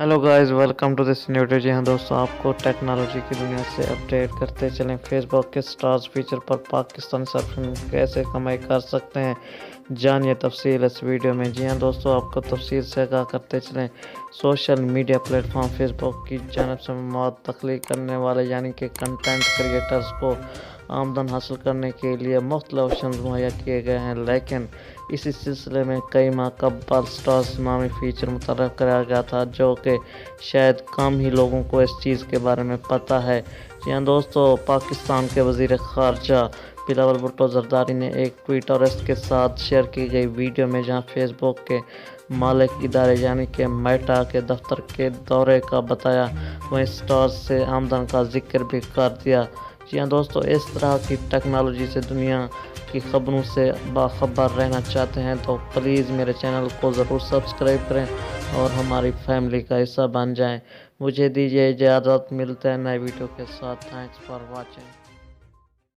Hello guys, welcome to this new video. जी हाँ दोस्तों, आपको टेक्नोलॉजी की दुनिया से अपडेट करते चलें। फेसबुक के स्टार्स फीचर पर पाकिस्तानी सर्फिंग कैसे कमाई कर सकते हैं, जानिए तफसील इस वीडियो में। जी हाँ दोस्तों, आपको तफसील से आगाह करते चलें। सोशल मीडिया प्लेटफॉर्म फेसबुक की जानब से मौत तख्लीक करने वाले यानी कि कंटेंट क्रिएटर्स को आमदन हासिल करने के लिए मुख्तलिफ ऑप्शन मुहैया किए गए हैं, लेकिन इसी सिलसिले में कई माह कबल स्टार्स नामी फीचर मुतर्रफ कराया गया था, जो कि शायद कम ही लोगों को इस चीज़ के बारे में पता है। जी हाँ दोस्तों, पाकिस्तान के वज़ीर ख़ारजा बिलावल भुट्टो ज़रदारी ने एक ट्वीट और इसके साथ शेयर की गई वीडियो में जहां फेसबुक के मालिक इदारे यानी कि मेटा के दफ्तर के दौरे का बताया, वहीं स्टार्स से आमदन का जिक्र भी कर दिया। जी हाँ दोस्तों, इस तरह की टेक्नोलॉजी से दुनिया की खबरों से बाखबर रहना चाहते हैं तो प्लीज़ मेरे चैनल को ज़रूर सब्सक्राइब करें और हमारी फैमिली का हिस्सा बन जाएं। मुझे दीजिए इजाज़त, मिलते हैं नए वीडियो के साथ। Thanks for watching.